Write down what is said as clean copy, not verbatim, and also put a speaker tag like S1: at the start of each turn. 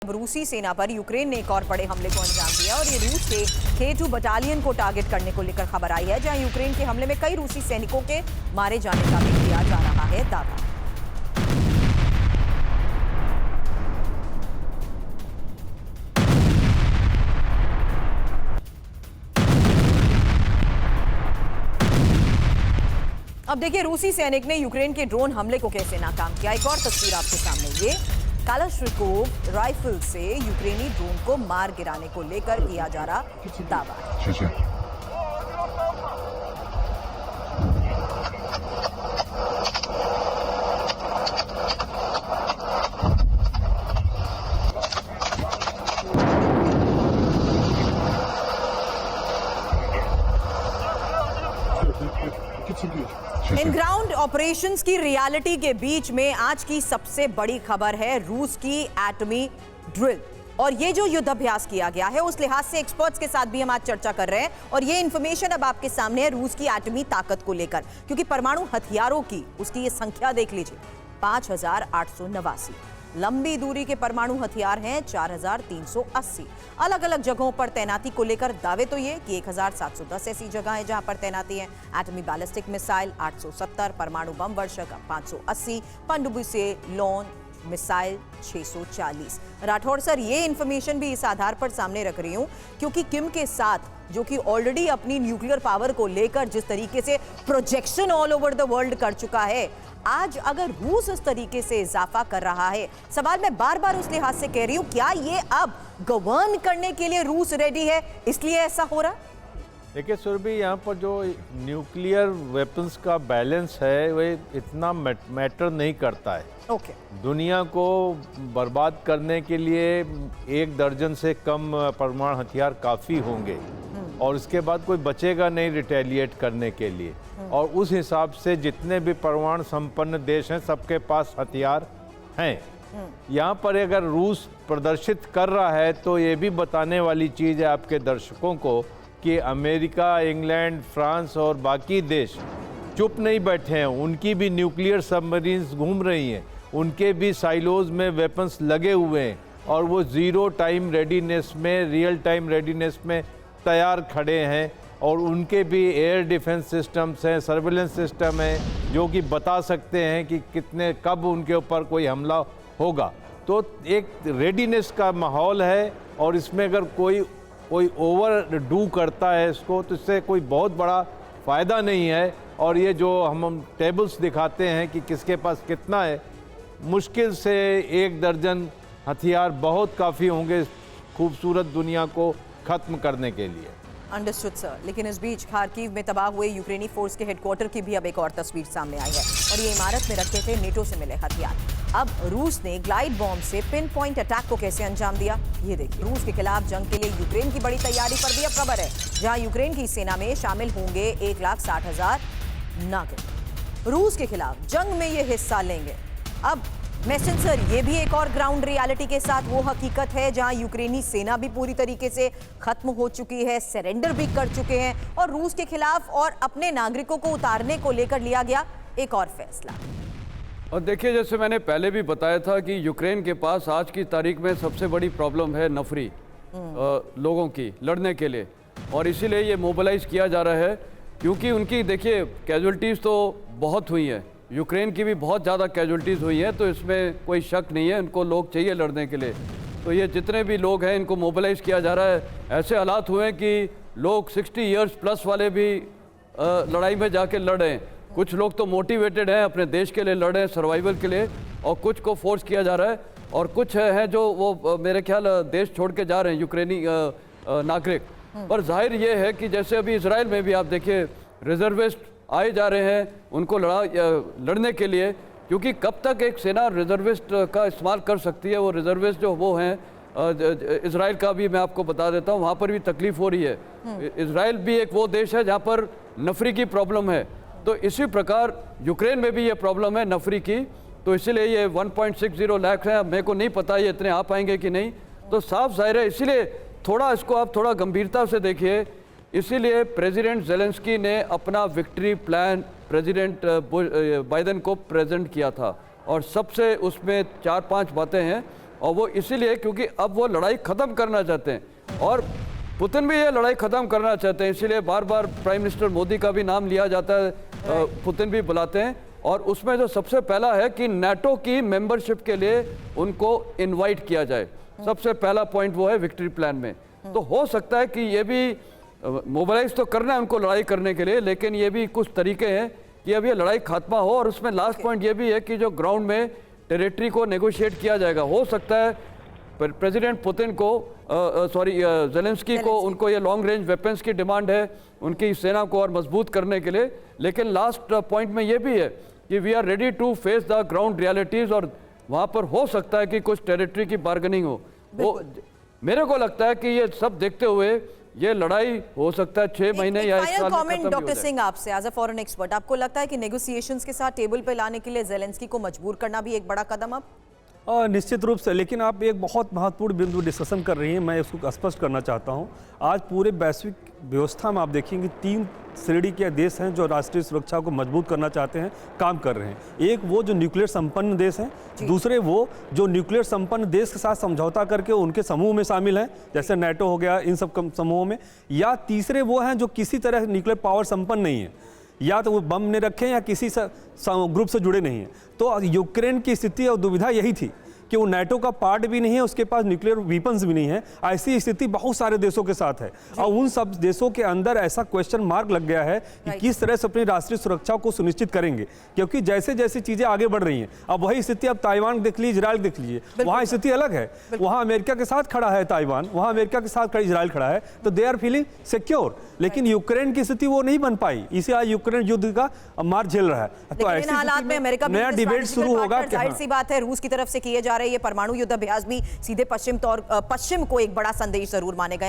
S1: रूसी सेना पर यूक्रेन ने एक और बड़े हमले को अंजाम दिया और ये रूस के K2 बटालियन को टारगेट करने को लेकर खबर आई है, जहां यूक्रेन के हमले में कई रूसी सैनिकों के मारे जाने का भी किया जा रहा है दावा। अब देखिए रूसी सैनिक ने यूक्रेन के ड्रोन हमले को कैसे नाकाम किया। एक और तस्वीर आपके सामने, ये कालाश्निकोव राइफल से यूक्रेनी ड्रोन को मार गिराने को लेकर किया जा रहा दावा। इन ग्राउंड ऑपरेशंस की रियलिटी के बीच में आज की सबसे बड़ी खबर है रूस की एटमी ड्रिल। और ये जो युद्धाभ्यास किया गया है उस लिहाज से एक्सपर्ट्स के साथ भी हम आज चर्चा कर रहे हैं और ये इंफॉर्मेशन अब आपके सामने है रूस की एटमी ताकत को लेकर, क्योंकि परमाणु हथियारों की उसकी ये संख्या देख लीजिए, 5889 लंबी दूरी के परमाणु हथियार हैं, 4380 अलग अलग जगहों पर तैनाती को लेकर दावे तो ये कि 1710 ऐसी जगह है जहां पर तैनाती है। एटमी बैलिस्टिक मिसाइल 870, परमाणु बम वर्षक 580, पनडुब्बी से लॉन्च मिसाइल 640। राठौड़ सर, ये इंफॉर्मेशन भी इस आधार पर सामने रख रही हूं क्योंकि किम के साथ जो कि ऑलरेडी अपनी न्यूक्लियर पावर को लेकर जिस तरीके से projection all over the world कर चुका है, आज अगर रूस इस तरीके से इजाफा कर रहा है, सवाल मैं बार बार उस लिहाज से कह रही हूं, क्या ये अब गवर्न करने के लिए रूस रेडी है इसलिए ऐसा हो रहा?
S2: देखिए सुरभि, यहाँ पर जो न्यूक्लियर वेपन्स का बैलेंस है वह इतना मैटर नहीं करता है।
S1: ओके।
S2: दुनिया को बर्बाद करने के लिए 1 दर्जन से कम परमाणु हथियार काफ़ी होंगे और उसके बाद कोई बचेगा नहीं रिटेलिएट करने के लिए। और उस हिसाब से जितने भी परमाणु संपन्न देश हैं सबके पास हथियार हैं। यहाँ पर अगर रूस प्रदर्शित कर रहा है तो ये भी बताने वाली चीज़ है आपके दर्शकों को कि अमेरिका, इंग्लैंड, फ्रांस और बाकी देश चुप नहीं बैठे हैं। उनकी भी न्यूक्लियर सबमरीन्स घूम रही हैं, उनके भी साइलोज में वेपन्स लगे हुए हैं और वो ज़ीरो टाइम रेडीनेस में, रियल टाइम रेडीनेस में तैयार खड़े हैं। और उनके भी एयर डिफेंस सिस्टम्स हैं, सर्विलेंस सिस्टम हैं जो कि बता सकते हैं कि कितने कब उनके ऊपर कोई हमला होगा। तो एक रेडीनेस का माहौल है और इसमें अगर कोई ओवर डू करता है इसको तो इससे कोई बहुत बड़ा फ़ायदा नहीं है। और ये जो हम टेबल्स दिखाते हैं कि किसके पास कितना है, मुश्किल से 1 दर्जन हथियार बहुत काफ़ी होंगे खूबसूरत दुनिया को ख़त्म करने के लिए।
S1: Understood sir. लेकिन इस बीच खार्किव में तबाह हुए यूक्रेनी फोर्स के हेडक्वार्टर की भी अब एक और तस्वीर सामने आई है और ये इमारत में रखे थे नेटो से मिले हथियार। अब रूस ने ग्लाइड बॉम्ब से पिन पॉइंट अटैक को कैसे अंजाम दिया, ये देखिए। रूस के खिलाफ जंग के लिए यूक्रेन की बड़ी तैयारी पर भी अब खबर है, जहां यूक्रेन की सेना में शामिल होंगे 1,60,000 नागरिक। रूस के खिलाफ जंग में ये हिस्सा लेंगे। अब मैसेंजर सर, ये भी एक और ग्राउंड रियलिटी के साथ वो हकीकत है जहां यूक्रेनी सेना भी पूरी तरीके से खत्म हो चुकी है, सरेंडर भी कर चुके हैं और रूस के खिलाफ और अपने नागरिकों को उतारने को लेकर लिया गया एक और फैसला।
S3: और देखिए, जैसे मैंने पहले भी बताया था कि यूक्रेन के पास आज की तारीख में सबसे बड़ी प्रॉब्लम है नफरी लोगों की लड़ने के लिए, और इसीलिए ये मोबिलाइज किया जा रहा है क्योंकि उनकी देखिए कैजुअल्टीज़ तो बहुत हुई हैं, यूक्रेन की भी बहुत ज़्यादा कैजुअल्टीज़ हुई हैं, तो इसमें कोई शक नहीं है, इनको लोग चाहिए लड़ने के लिए। तो ये जितने भी लोग हैं इनको मोबिलाइज किया जा रहा है। ऐसे हालात हुए हैं कि लोग 60 इयर्स प्लस वाले भी लड़ाई में जाके लड़ें। कुछ लोग तो मोटिवेटेड हैं, अपने देश के लिए लड़ें, सर्वाइवल के लिए, और कुछ को फोर्स किया जा रहा है और कुछ हैं जो वो मेरे ख्याल देश छोड़ के जा रहे हैं यूक्रेनी नागरिक। पर जाहिर ये है कि जैसे अभी इजराइल में भी आप देखिए रिजर्विस्ट आए जा रहे हैं उनको लड़ने के लिए, क्योंकि कब तक एक सेना रिजर्विस्ट का इस्तेमाल कर सकती है। वो रिजर्विस्ट जो वो हैं, इजराइल का भी मैं आपको बता देता हूँ, वहाँ पर भी तकलीफ हो रही है। इजराइल भी एक वो देश है जहाँ पर नफरी की प्रॉब्लम है, तो इसी प्रकार यूक्रेन में भी ये प्रॉब्लम है नफरी की। तो इसीलिए ये 1.60 लाख है। मेरे को नहीं पता ये इतने आ पाएंगे कि नहीं, तो साफ जाहिर है, इसीलिए थोड़ा इसको आप थोड़ा गंभीरता से देखिए। इसीलिए प्रेसिडेंट ज़ेलेंस्की ने अपना विक्ट्री प्लान प्रेसिडेंट बाइडेन को प्रेजेंट किया था और सबसे उसमें 4-5 बातें हैं और वो इसीलिए क्योंकि अब वो लड़ाई ख़त्म करना चाहते हैं और पुतिन भी ये लड़ाई ख़त्म करना चाहते हैं, इसीलिए बार बार प्राइम मिनिस्टर मोदी का भी नाम लिया जाता है, पुतिन भी बुलाते हैं। और उसमें जो सबसे पहला है कि नाटो की मेंबरशिप के लिए उनको इनवाइट किया जाए, सबसे पहला पॉइंट वो है विक्ट्री प्लान में। तो हो सकता है कि ये भी मोबिलाइज तो करना है उनको लड़ाई करने के लिए, लेकिन ये भी कुछ तरीके हैं कि अब ये लड़ाई खात्मा हो। और उसमें लास्ट पॉइंट ये भी है कि जो ग्राउंड में टेरिटरी को नेगोशिएट किया जाएगा, हो सकता है प्रेसिडेंट पुतिन को ज़ेलेंस्की को उनको ये लॉन्ग रेंज वेपन्स की डिमांड है उनकी सेना को और मजबूत करने के लिए। लेकिन लास्ट पॉइंट में ये भी है कि we are ready to face the ground realities, और वहाँ पर हो सकता है कि कुछ टेरिटरी की बार्गेनिंग हो। वो मेरे को लगता है कि ये सब देखते हुए ये लड़ाई हो सकता है 6 महीने या 1 साल में खत्म भी हो जाए।
S1: डॉक्टर सिंह, आपसे एज अ फॉरेन एक्सपर्ट, आपको लगता है कि नेगोशिएशंस के साथ टेबल पे लाने के लिए ज़ेलेंस्की को मजबूर करना भी एक बड़ा कदम अब?
S4: निश्चित रूप से, लेकिन आप एक बहुत महत्वपूर्ण बिंदु डिस्कशन कर रही हैं, मैं इसको स्पष्ट करना चाहता हूं। आज पूरे वैश्विक व्यवस्था में आप देखेंगे 3 श्रेणी के देश हैं जो राष्ट्रीय सुरक्षा को मजबूत करना चाहते हैं, काम कर रहे हैं। एक वो जो न्यूक्लियर संपन्न देश हैं, दूसरे वो जो न्यूक्लियर संपन्न देश के साथ समझौता करके उनके समूह में शामिल हैं, जैसे नाटो हो गया, इन सब समूहों में, या तीसरे वो हैं जो किसी तरह न्यूक्लियर पावर संपन्न नहीं है, या तो वो बम ने रखे या किसी ग्रुप से जुड़े नहीं हैं। तो यूक्रेन की स्थिति और दुविधा यही थी कि वो नाटो का पार्ट भी नहीं है, उसके पास न्यूक्लियर वीपन्स भी नहीं है। ऐसी स्थिति बहुत सारे देशों के साथ है और उन सब देशों के अंदर ऐसा क्वेश्चन मार्क लग गया है कि किस तरह से अपनी राष्ट्रीय सुरक्षा को सुनिश्चित करेंगे, क्योंकि जैसे जैसे चीजें आगे बढ़ रही हैं, अब वही स्थिति अब ताइवान देख लीजिए, इजराइल देख लीजिए, वहाँ स्थिति अलग है। वहाँ अमेरिका के साथ खड़ा है ताइवान, वहाँ अमेरिका के साथ इजराइल खड़ा है, तो दे आर फीलिंग सिक्योर। लेकिन यूक्रेन की स्थिति वो नहीं बन पाई, इसी आज यूक्रेन युद्ध का मार झेल रहा है।
S1: तो ऐसे हालात में अमेरिका
S4: नया डिबेट शुरू होगा।
S1: जाहिर सी बात है, रूस की तरफ से किए जा रहे ये परमाणु युद्ध अभ्यास भी सीधे पश्चिम को एक बड़ा संदेश जरूर मानेगा।